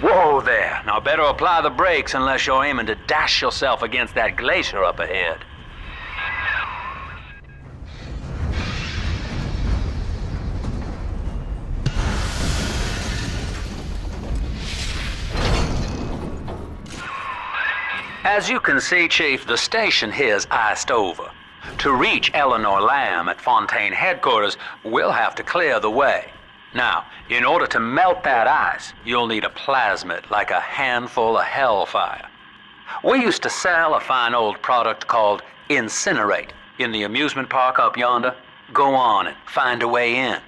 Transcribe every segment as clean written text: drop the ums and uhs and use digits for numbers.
Whoa there. Now better apply the brakes unless you're aiming to dash yourself against that glacier up ahead. As you can see, Chief, the station here's iced over. To reach Eleanor Lamb at Fontaine headquarters, we'll have to clear the way. Now, in order to melt that ice, you'll need a plasmid, like a handful of hellfire. We used to sell a fine old product called Incinerate in the amusement park up yonder. Go on and find a way in.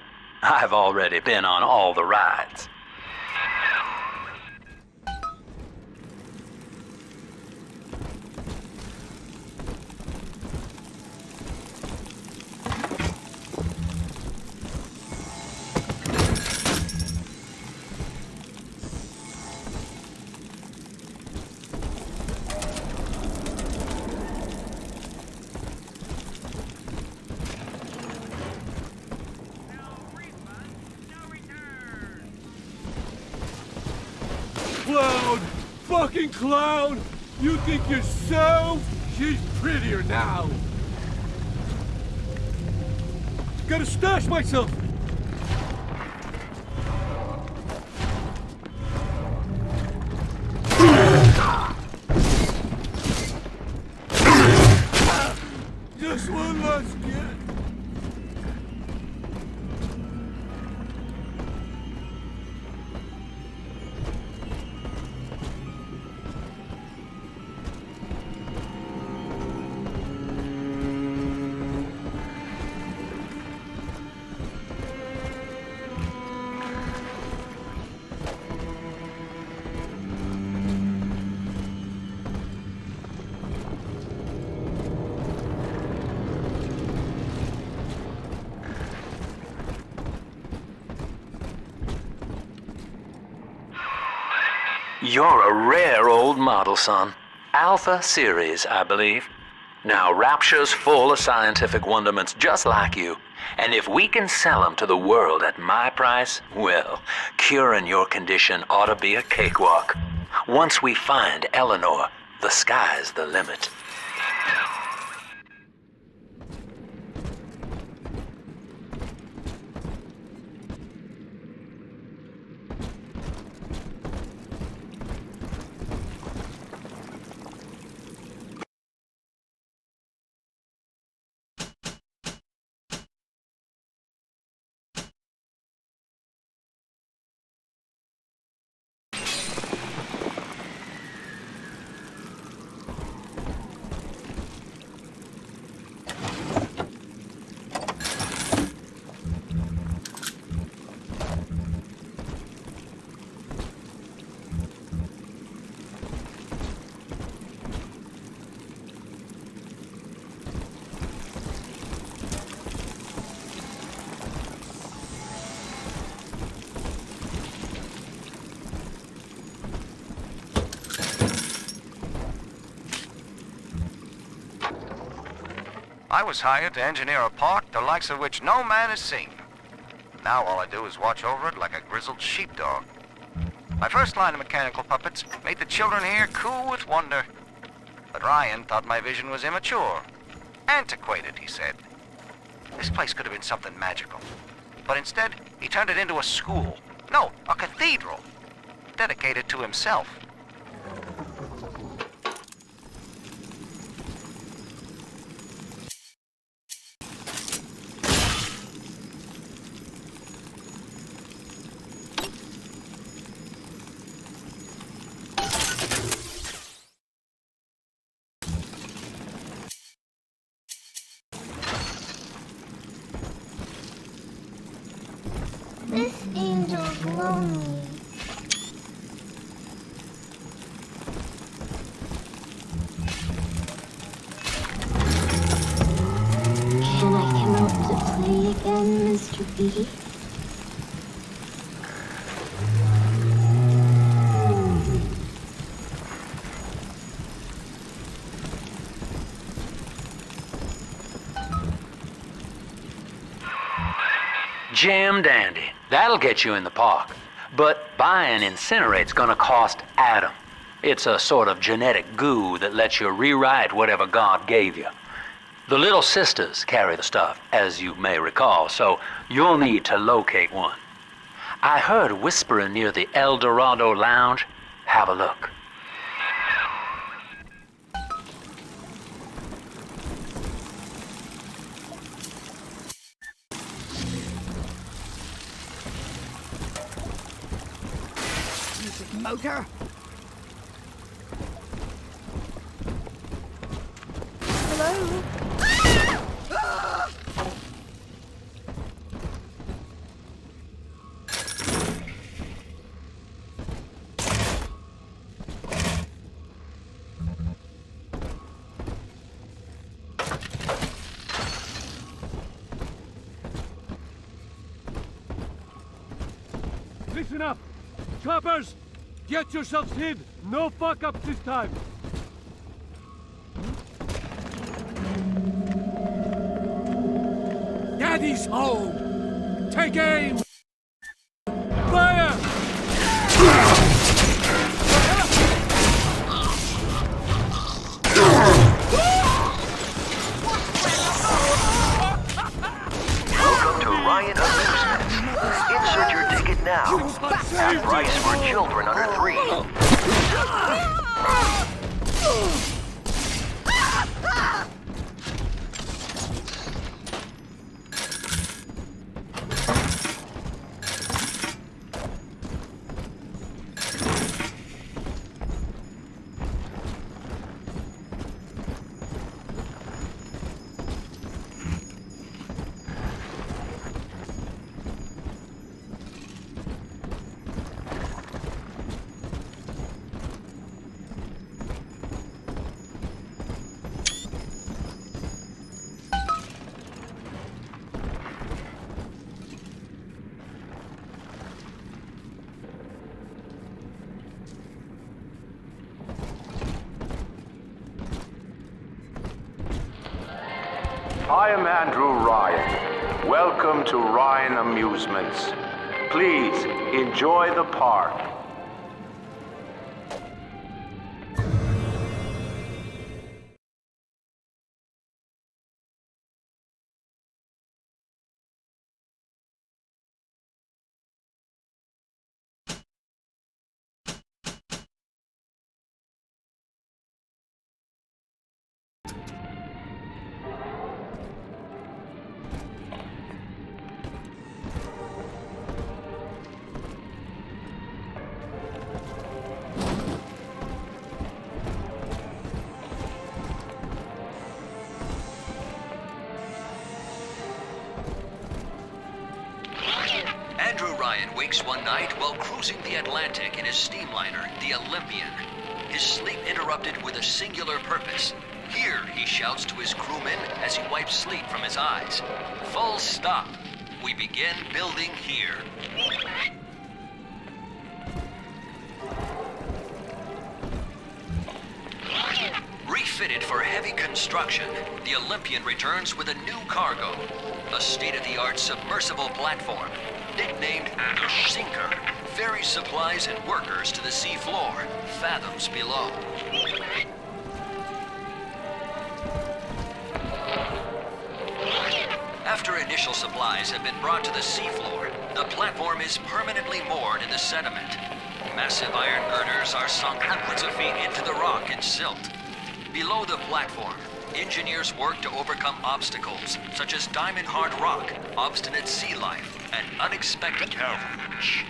I've already been on all the rides. Cloud! Fucking Cloud! You think you're so? She's prettier now! Gotta stash myself! Just one last get! You're a rare old model, son. Alpha series, I believe. Now, Rapture's full of scientific wonderments just like you. And if we can sell them to the world at my price, well, curing your condition ought to be a cakewalk. Once we find Eleanor, the sky's the limit. I was hired to engineer a park the likes of which no man has seen. Now all I do is watch over it like a grizzled sheepdog. My first line of mechanical puppets made the children here coo with wonder. But Ryan thought my vision was immature. Antiquated, he said. This place could have been something magical. But instead, he turned it into a school. No, a cathedral. Dedicated to himself. This angel's lonely. Can I come out to play again, Mr. B? Jam dandy. That'll get you in the park. But buying Incinerate's gonna cost Adam. It's a sort of genetic goo that lets you rewrite whatever God gave you. The Little Sisters carry the stuff, as you may recall, so you'll need to locate one. I heard whispering near the El Dorado Lounge. Have a look. Motor? Hello? Listen up! Choppers! Get yourselves hid! No fuck-ups this time! Daddy's home! Take aim! Fire! Welcome to Ryan Amusements. Insert your ticket now. Half price for children under 3. I am Andrew Ryan. Welcome to Ryan Amusements. Please enjoy the park. Andrew Ryan wakes one night while cruising the Atlantic in his steamliner, the Olympian. His sleep interrupted with a singular purpose. Here, he shouts to his crewmen as he wipes sleep from his eyes. Full stop. We begin building here. Refitted for heavy construction, the Olympian returns with a new cargo. A state-of-the-art submersible platform, nicknamed the Sinker, ferries supplies and workers to the sea floor, fathoms below. After initial supplies have been brought to the seafloor, the platform is permanently moored in the sediment. Massive iron girders are sunk hundreds of feet into the rock and silt. Below the platform, engineers work to overcome obstacles such as diamond-hard rock, obstinate sea life, and unexpected camouflage.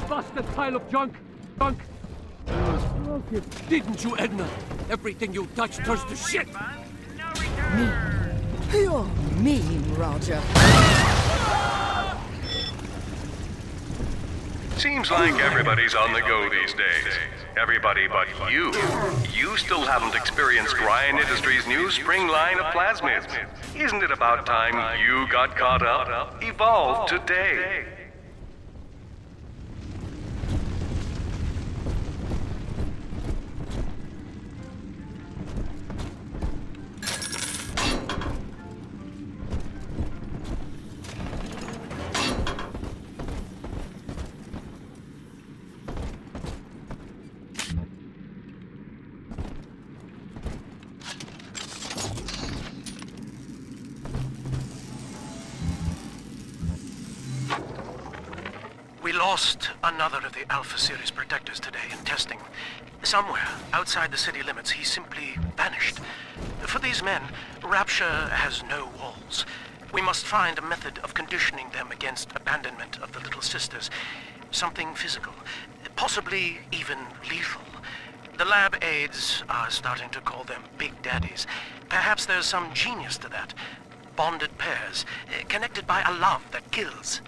Busted pile of junk! Junk! Broken. Didn't you, Edna? Everything you touch turns to shit! You're mean, Roger. Seems like everybody's on the go these days. Everybody but you. You still haven't experienced Ryan Industries' new spring line of plasmids. Isn't it about time you got caught up? Evolve today. We lost another of the Alpha Series protectors today in testing. Somewhere outside the city limits, he simply vanished. For these men, Rapture has no walls. We must find a method of conditioning them against abandonment of the Little Sisters. Something physical, possibly even lethal. The lab aides are starting to call them Big Daddies. Perhaps there's some genius to that. Bonded pairs, connected by a love that kills.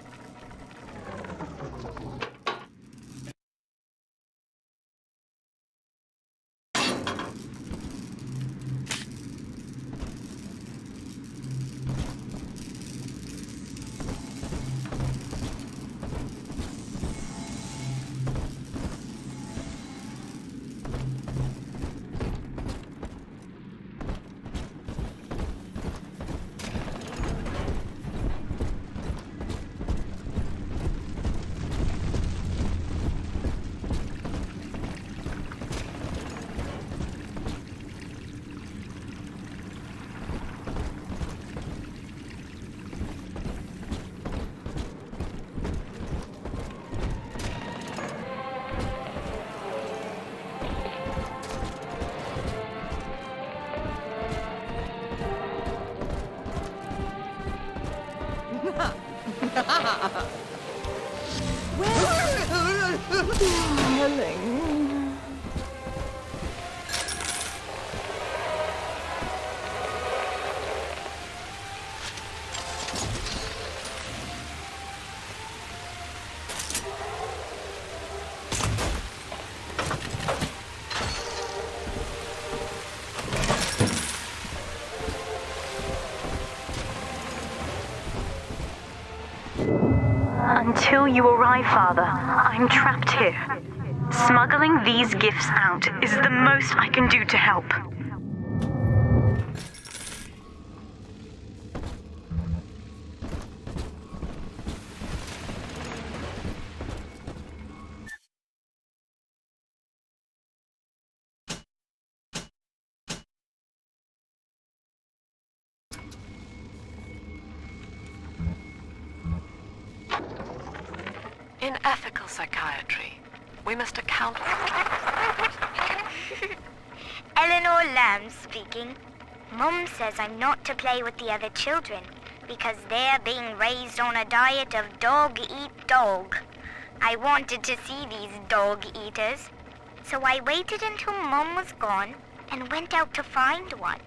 Darling. Until you arrive, Father, I'm trapped here. Smuggling these gifts out is the most I can do to help. In ethical psychiatry, we must account Eleanor Lamb speaking. Mum says I'm not to play with the other children because they're being raised on a diet of dog eat dog. I wanted to see these dog eaters, so I waited until Mum was gone and went out to find one.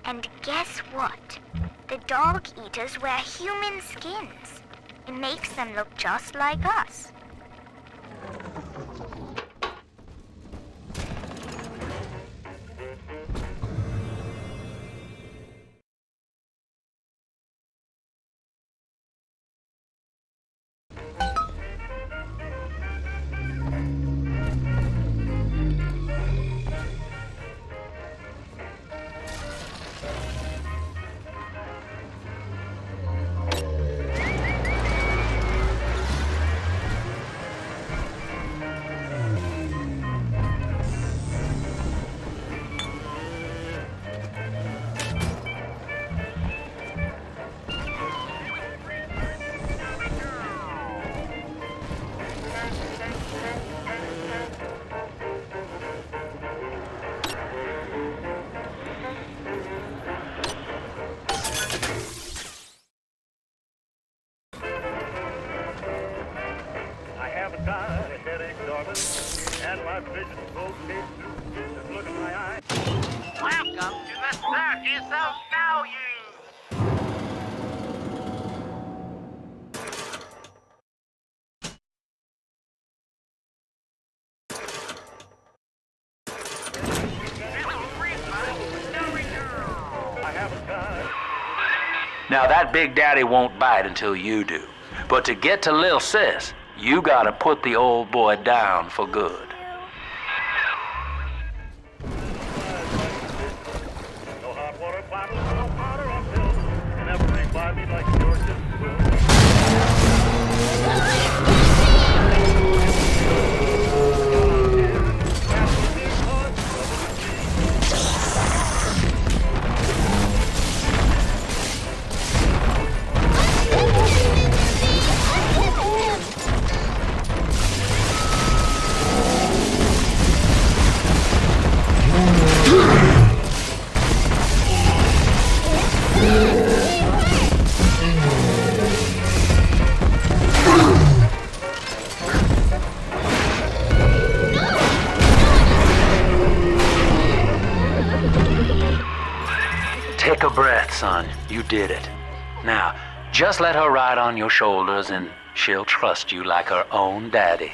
And guess what? The dog eaters wear human skins. It makes them look just like us. Welcome to the circus of value! Now that Big Daddy won't bite until you do. But to get to Lil Sis, you gotta put the old boy down for good. No hot water bottles, no powder or pills. And everything by me like your sister will. Take a breath, son. You did it. Now, just let her ride on your shoulders and she'll trust you like her own daddy.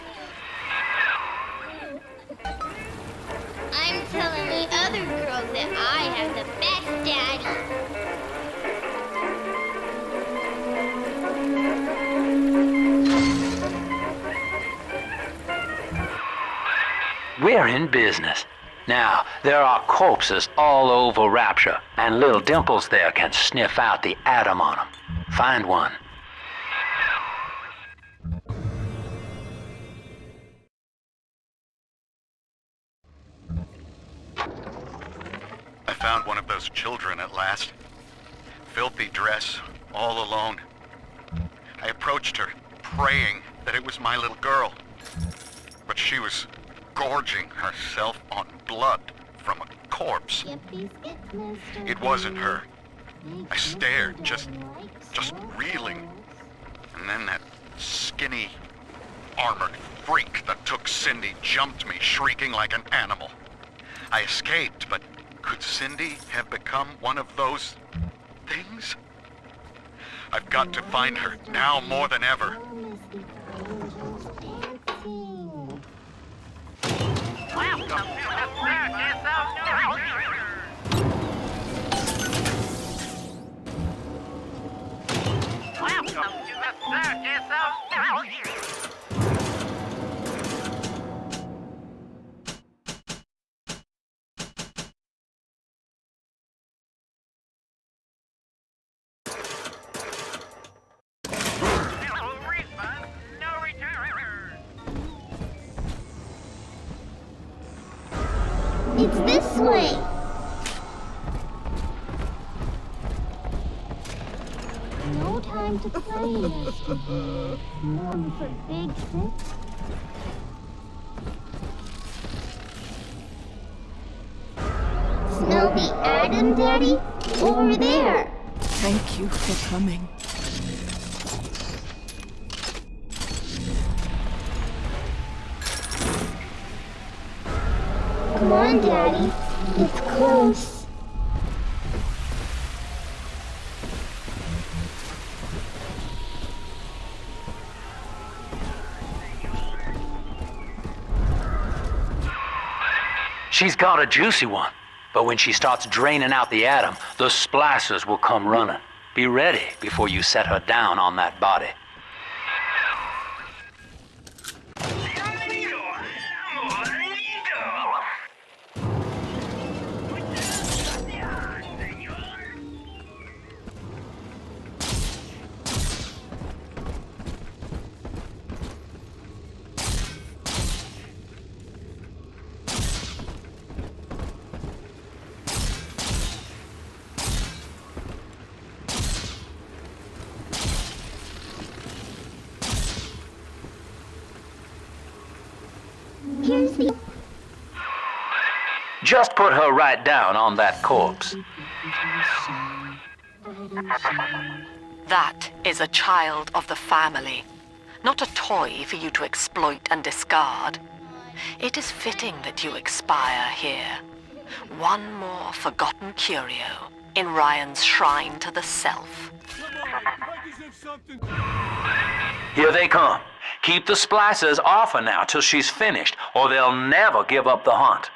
I'm telling the other girls that I have the best daddy. We're in business. Now, there are corpses all over Rapture, and little Dimples there can sniff out the atom on them. Find one. I found one of those children at last. Filthy dress, all alone. I approached her, praying that it was my little girl. But she was gorging herself on blood from a corpse. It wasn't her. I stared, just reeling. And then that skinny, armored freak that took Cindy jumped me, shrieking like an animal. I escaped, but could Cindy have become one of those things? I've got to find her, now more than ever. Welcome to the circus of Nurture. Welcome to the circus of Nurture. No refund, no return. It's this way. No time to play, Mr. Bird. One for Big Sis. Smell the atom, Daddy? Over there. Thank you for coming. Come on, Daddy. It's close. She's got a juicy one, but when she starts draining out the atom, the splicers will come running. Be ready before you set her down on that body. Here's the... Just put her right down on that corpse. That is a child of the family, not a toy for you to exploit and discard. It is fitting that you expire here. One more forgotten curio in Ryan's shrine to the self. Here they come. Keep the splicers off her now till she's finished, or they'll never give up the hunt.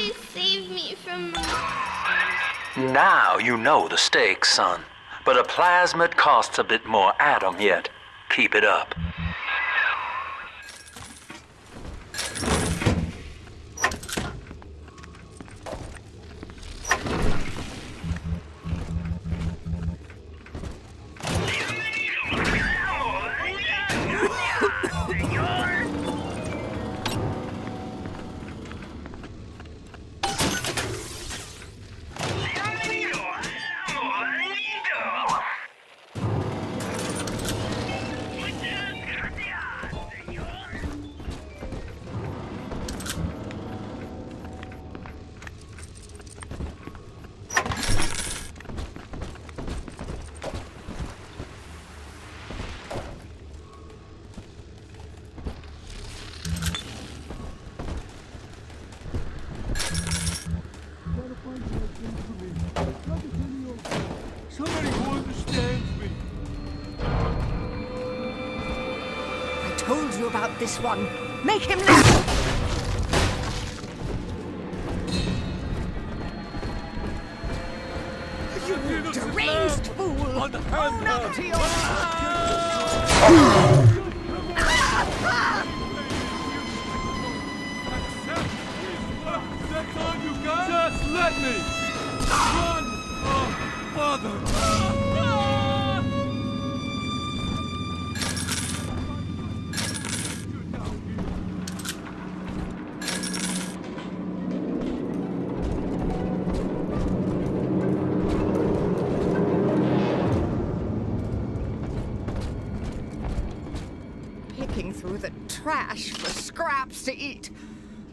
Please save me from monsters. Now you know the stakes, son. But a plasmid costs a bit more atom yet. Keep it up. Somebody who understands me. I told you about this one. Make him listen. You deranged fool! Own up to your... That's all you got? Just let me! Run! Father! Picking through the trash for scraps to eat.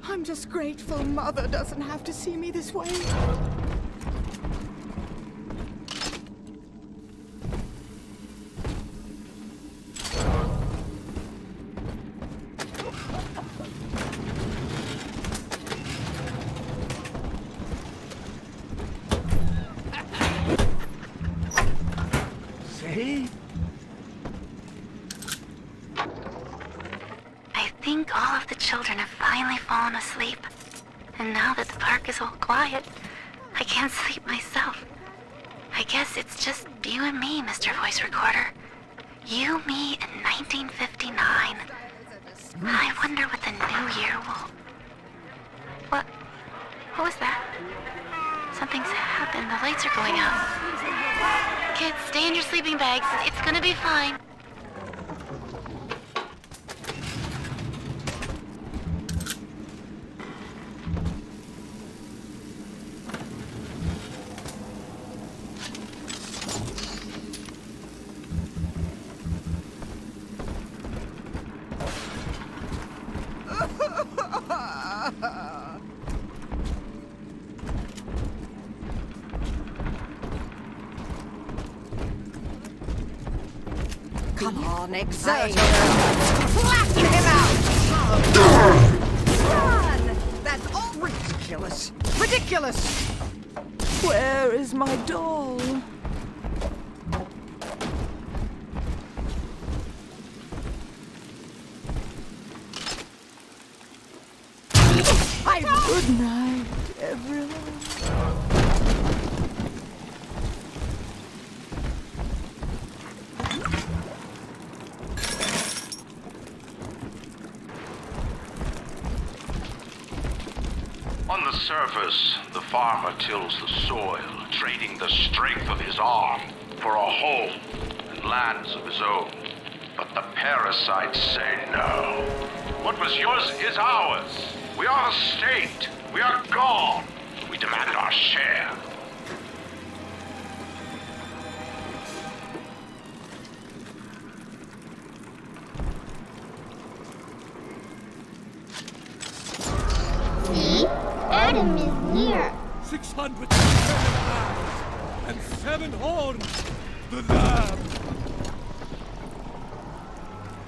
I'm just grateful Mother doesn't have to see me this way. See? I think all of the children have finally fallen asleep. And now that the park is all quiet, I can't sleep myself. I guess it's just you and me, Mr. Voice Recorder. You, me, in 1959. I wonder what the new year will... What was that? Something's happened. The lights are going out. Kids, stay in your sleeping bags. It's gonna be fine. Come on, exert yourself. Flatten him out! Run! That's all ridiculous. Ridiculous! Where is my doll? Good night, everyone. On the surface, the farmer tills the soil, trading the strength of his arm for a home and lands of his own. But the parasites say no. What was yours is ours. We are the state. We are gone. We demand our share. See? Adam is here. 607 eyes and 7 horns. The lamb.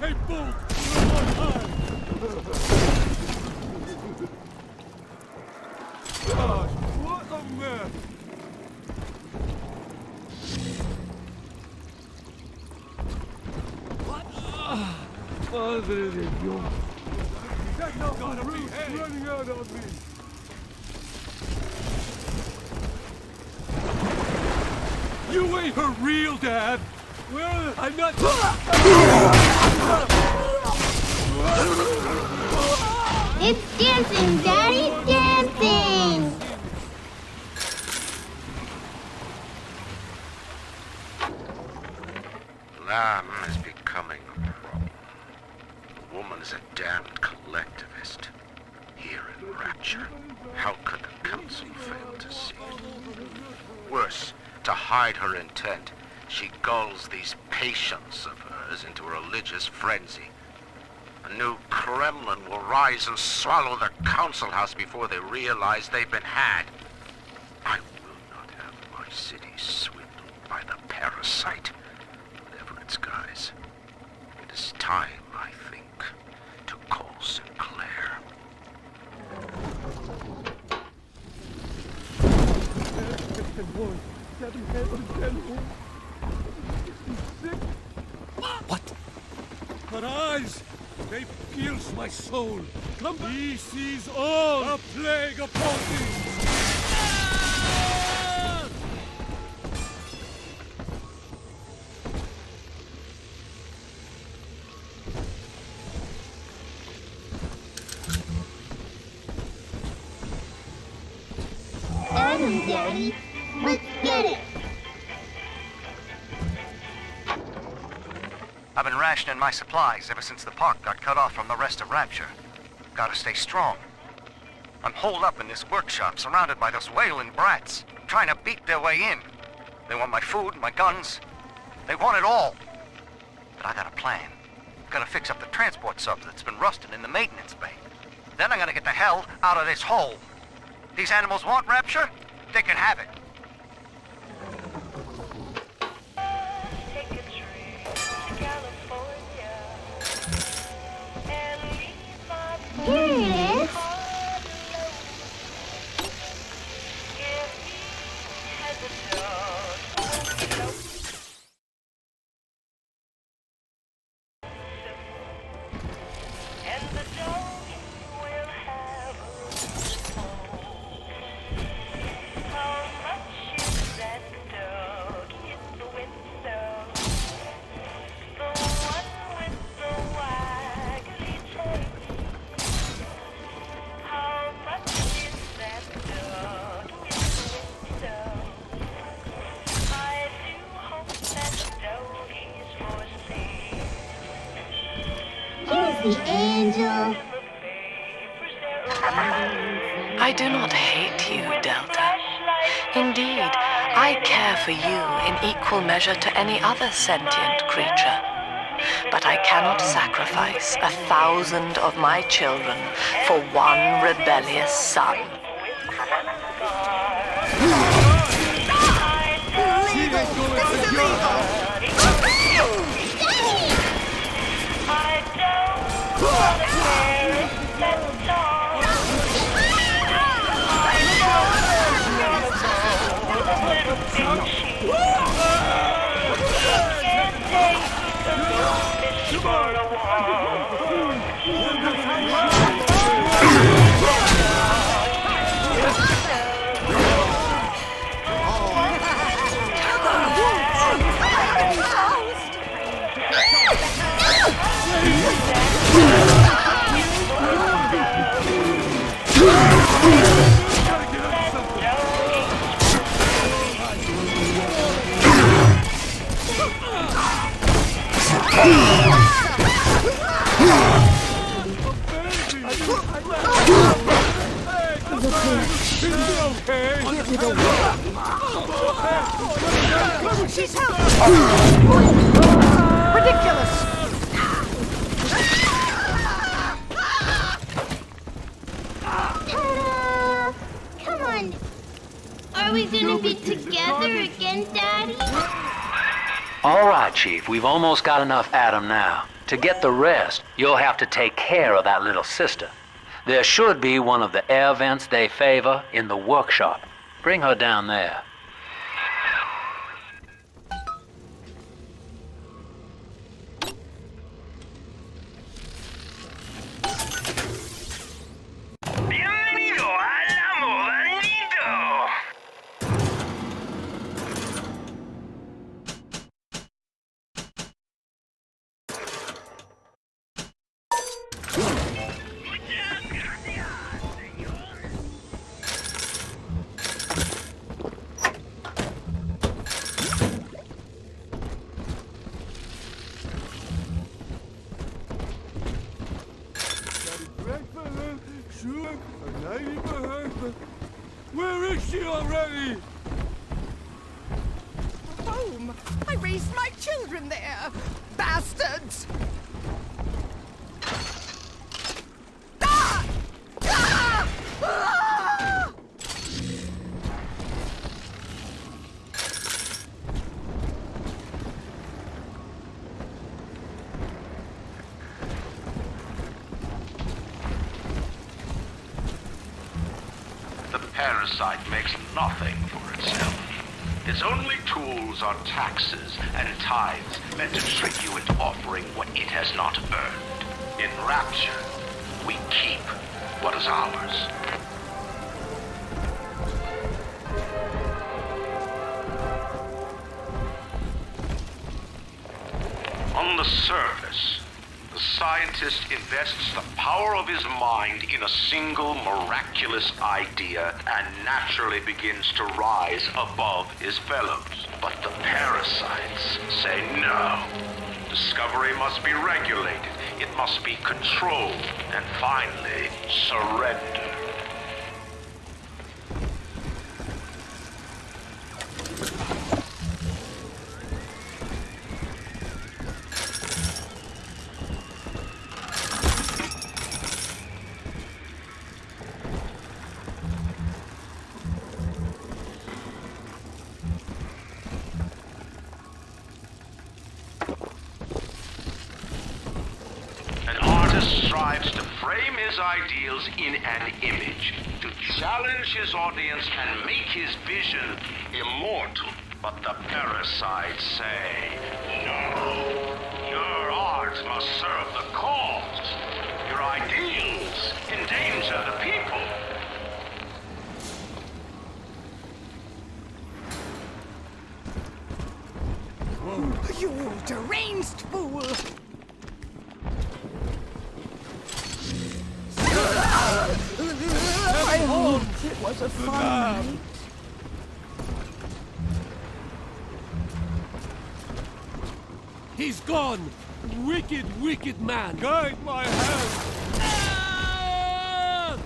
Hey, Bolt, you're on high. Gosh, what a mess. What? Madre de Dios. That no gotta be running out on me. I her real dad? Well, I'm not... It's dancing, Daddy, dancing! Lamb is becoming a problem. The woman is a damned collectivist. Here in Rapture, how could the council fail to see it? Worse, to hide her intent, she gulls these patients of hers into a religious frenzy. A new Kremlin will rise and swallow the council house before they realize they've been had. I will not have my city swindled by the parasite. Whatever its guise, it is time, I think, to call Sinclair. What? Her eyes! They pierce my soul. Come, he sees all. A plague upon thee. Adam, Daddy, let's get it! I've been rationing my supplies ever since the park got cut off from the rest of Rapture. Gotta stay strong. I'm holed up in this workshop, surrounded by those whaling brats, trying to beat their way in. They want my food, my guns. They want it all. But I got a plan. Gonna fix up the transport sub that's been rusting in the maintenance bay. Then I'm gonna get the hell out of this hole. These animals want Rapture? They can have it. Here it is! The angel. I do not hate you, Delta. Indeed, I care for you in equal measure to any other sentient creature. But I cannot sacrifice 1,000 of my children for one rebellious son. She's hurt! Ridiculous! Ta-da! Come on! Are we gonna be together again, Daddy? All right, Chief, we've almost got enough Adam now. To get the rest, you'll have to take care of that little sister. There should be one of the air vents they favor in the workshop. Bring her down there. Squishy already! Home! I raised my children there! Bastards! Ah! Ah! Ah! The parasite makes nothing for itself. Its only tools are taxes and tithes meant to trick you into offering what it has not earned. In Rapture, we keep what is ours. On the surface, the scientist invests the power of his mind in a single miraculous idea and naturally begins to rise above his fellows. But the parasites say no. Discovery must be regulated, it must be controlled, and finally surrendered. Strives to frame his ideals in an image, to challenge his audience and make his vision immortal. But the parasites say, no. Your art must serve the cause. Your ideals endanger the people. Whoa. You deranged fool! I hoped it was a fun night. He's gone! Wicked, wicked man! Guide my hand! Ah!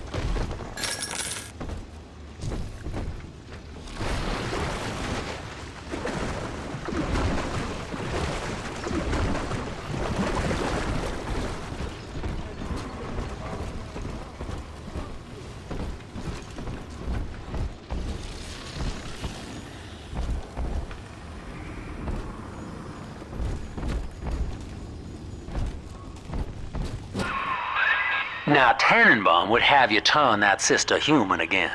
Now, Tannenbaum would have you turn that sister human again.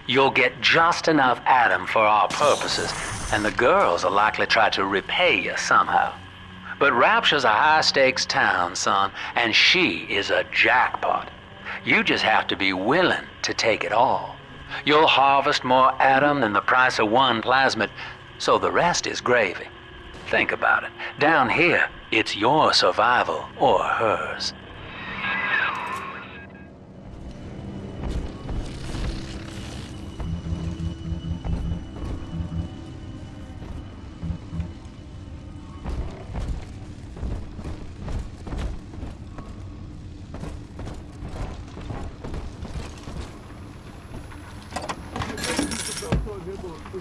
You'll get just enough Adam for our purposes, and the girls will likely try to repay you somehow. But Rapture's a high-stakes town, son, and she is a jackpot. You just have to be willing to take it all. You'll harvest more Adam than the price of one plasmid, so the rest is gravy. Think about it. Down here, it's your survival or hers.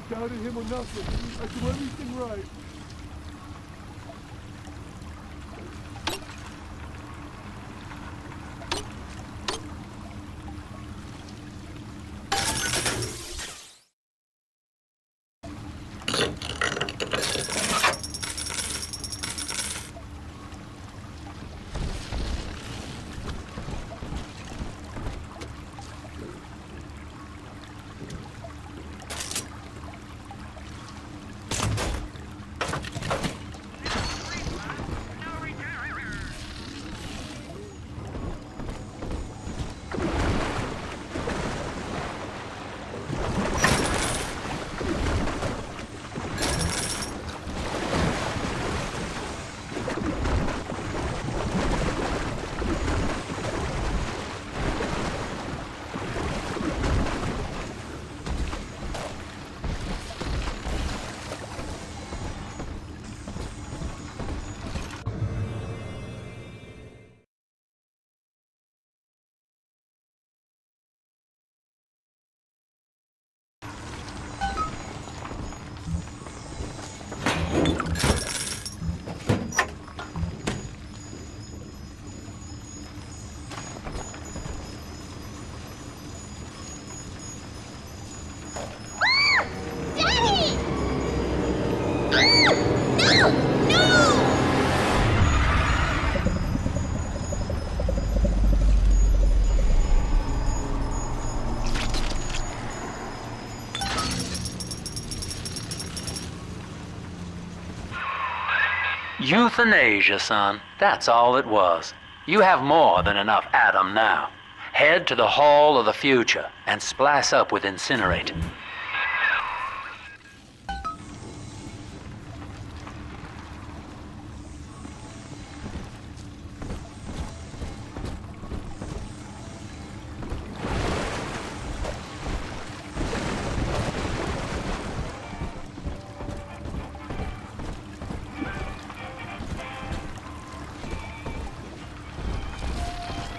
Doubted him or nothing. I do everything right. Euthanasia, son. That's all it was. You have more than enough Adam now. Head to the Hall of the Future and splice up with Incinerate.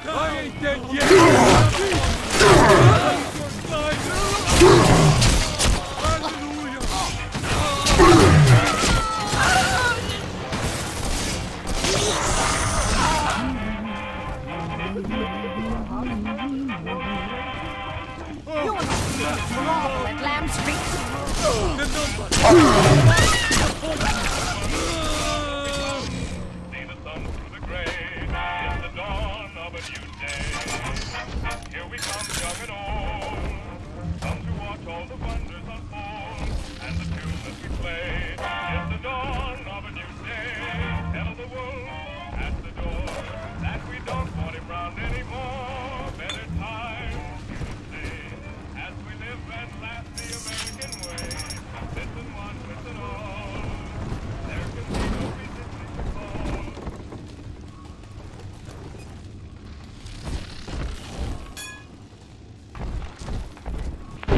I ain't dead yet! Lamb Street.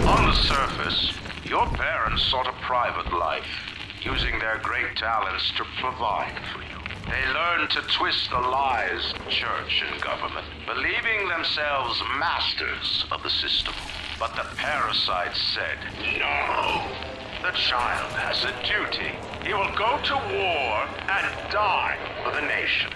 On the surface, your parents sought a private life, using their great talents to provide for you. They learned to twist the lies of church and government, believing themselves masters of the system. But the parasites said, no. The child has a duty. He will go to war and die for the nation.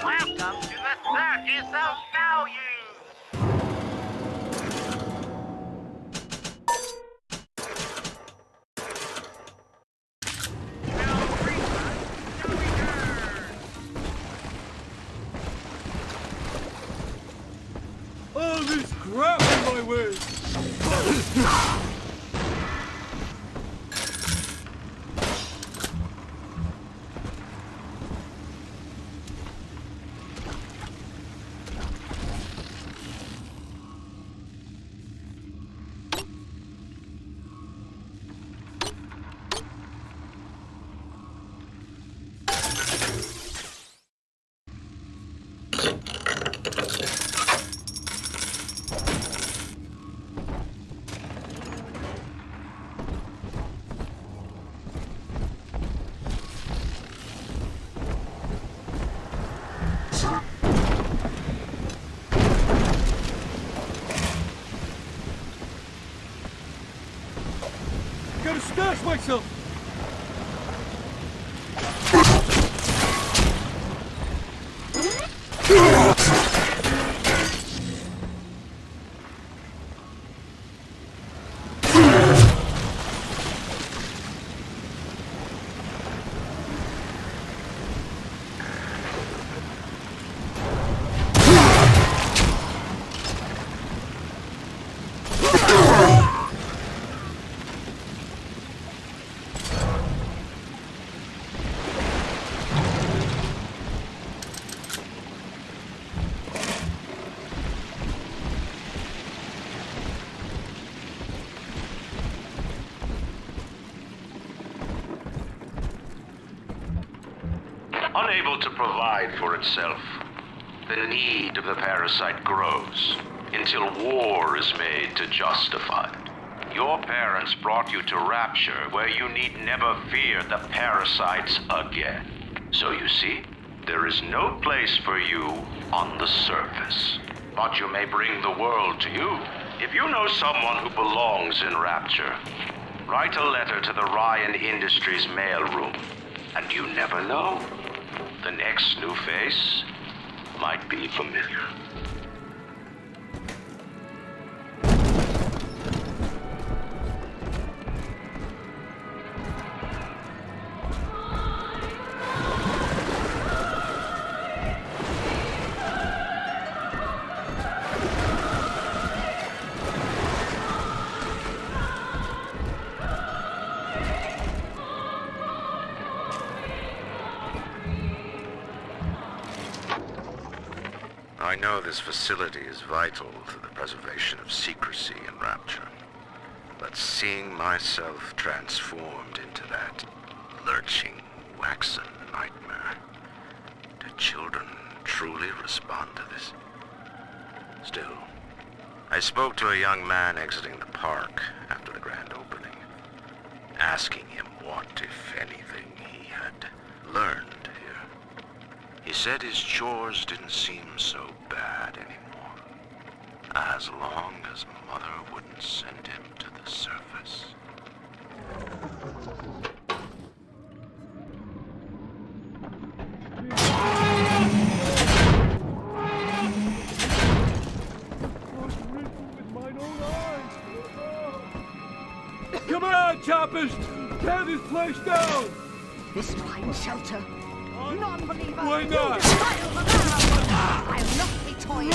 Welcome to the circus of value! All this crap in my way! Gotta stash myself! unable to provide for itself. The need of the parasite grows until war is made to justify it. Your parents brought you to Rapture, where you need never fear the parasites again. So you see, there is no place for you on the surface. But you may bring the world to you. If you know someone who belongs in Rapture, write a letter to the Ryan Industries mailroom. And you never know. The next new face might be familiar. I know this facility is vital to the preservation of secrecy in Rapture, but seeing myself transformed into that lurching, waxen nightmare, do children truly respond to this? Still, I spoke to a young man exiting the park after the grand opening, asking him what, if anything, he had learned here. He said his chores didn't seem so bad anymore, as long as Mother wouldn't send him to the surface. Come on, choppers! Tear this place down! This fine shelter. Non-believer! Why not? I'll not be toyed.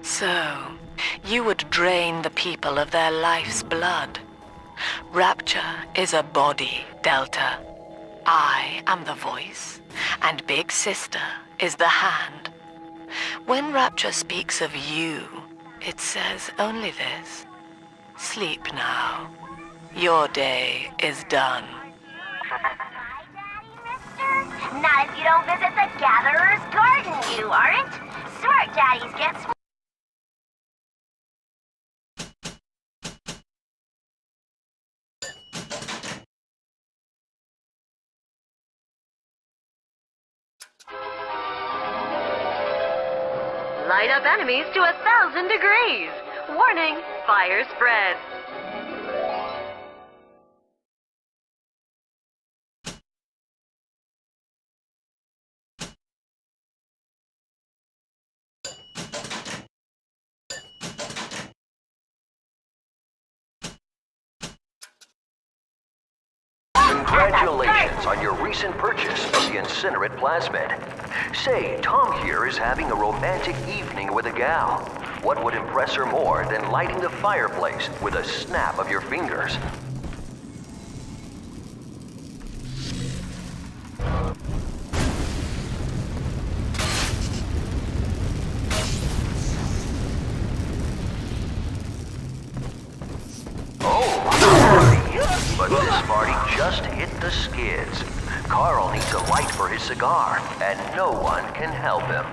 So, you would drain the people of their life's blood. Rapture is a body, Delta. I am the voice, and Big Sister is the hand. When Rapture speaks of you, it says only this. Sleep now. Your day is done. Not if you don't visit the Gatherer's Garden, you aren't. Smart daddies get smart. Light up enemies to 1,000 degrees. Warning, fire spread. Congratulations on your recent purchase of the incinerate plasmid. Say, Tom here is having a romantic evening with a gal. What would impress her more than lighting the fireplace with a snap of your fingers? But this party just hit the skids. Carl needs a light for his cigar, and no one can help him.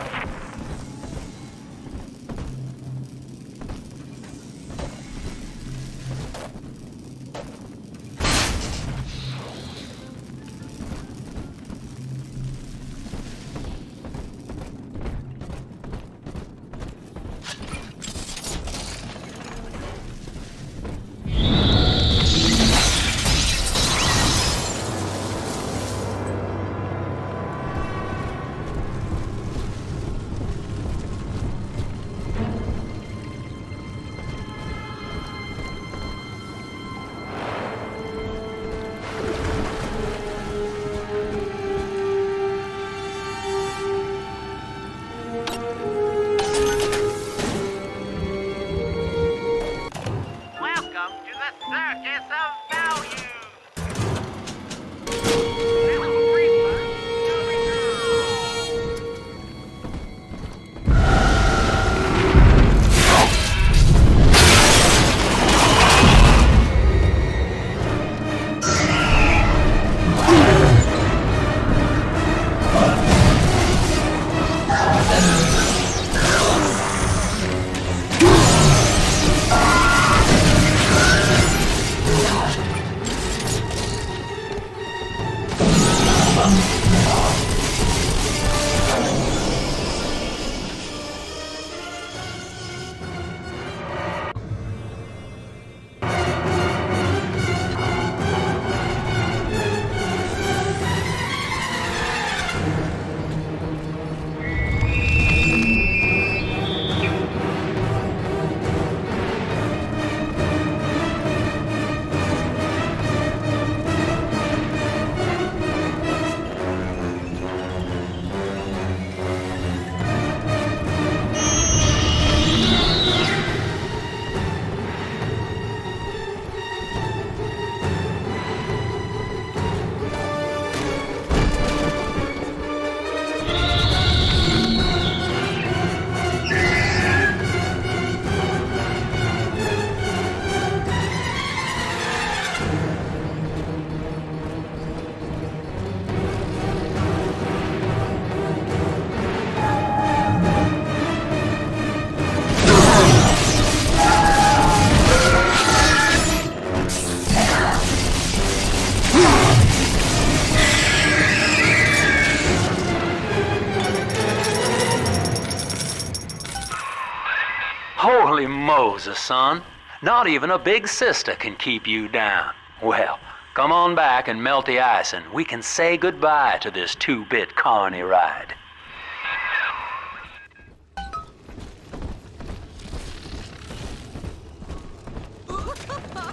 Holy Moses, son. Not even a big sister can keep you down. Well, come on back and melt the ice and we can say goodbye to this two-bit carny ride.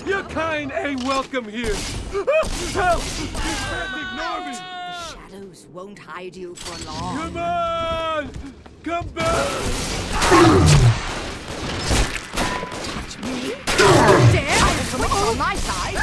Your kind ain't welcome here. Help! You can't ignore me. The shadows won't hide you for long. Come on! Come back! Touch me? Dare? I was on my side.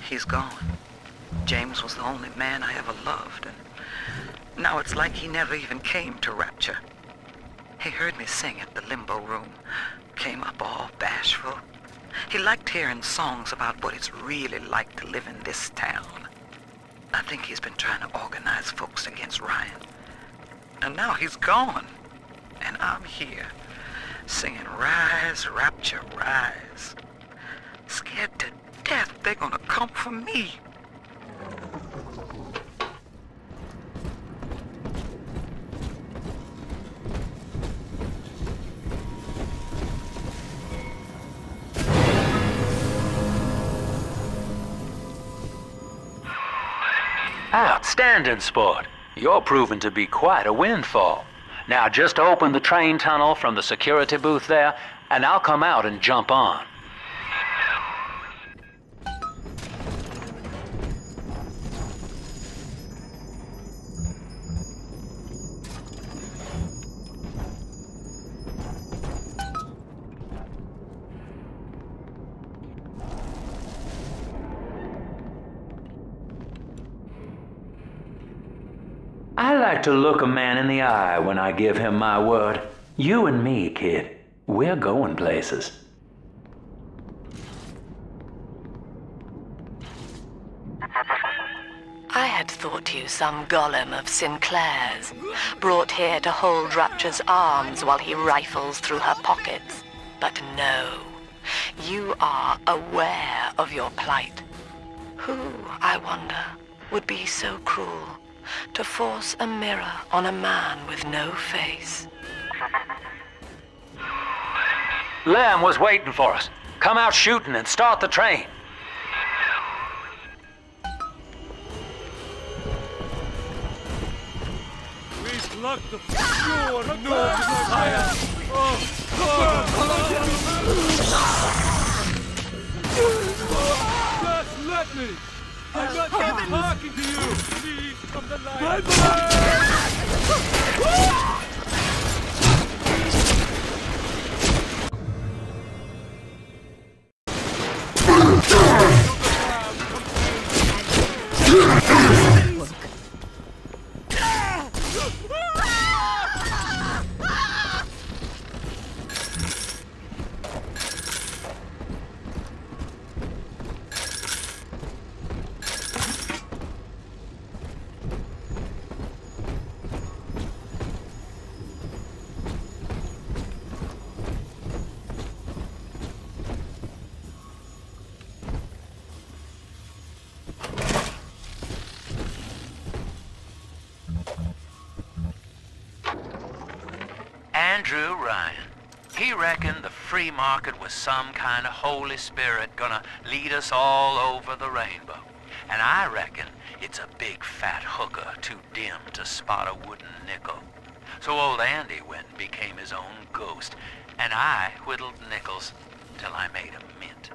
He's gone. James was the only man I ever loved, and now it's like he never even came to Rapture. He heard me sing at the limbo room, came up all bashful. He liked hearing songs about what it's really like to live in this town. I think he's been trying to organize folks against Ryan. And now he's gone, and I'm here, singing Rise, Rapture, Rise. Scared to death they're gonna come for me. Outstanding, sport. You're proving to be quite a windfall. Now just open the train tunnel from the security booth there, and I'll come out and jump on. I like to look a man in the eye when I give him my word. You and me, kid, we're going places. I had thought you some golem of Sinclair's, brought here to hold Rapture's arms while he rifles through her pockets. But no, you are aware of your plight. Who, I wonder, would be so cruel to force a mirror on a man with no face? Lamb was waiting for us. Come out shooting and start the train. We've locked the door of North Messiah. Just let me. I'm not done talking to you. Please, from the line. Andrew Ryan. He reckoned the free market was some kind of Holy Spirit gonna lead us all over the rainbow. And I reckon it's a big fat hooker too dim to spot a wooden nickel. So old Andy went and became his own ghost, and I whittled nickels till I made a mint.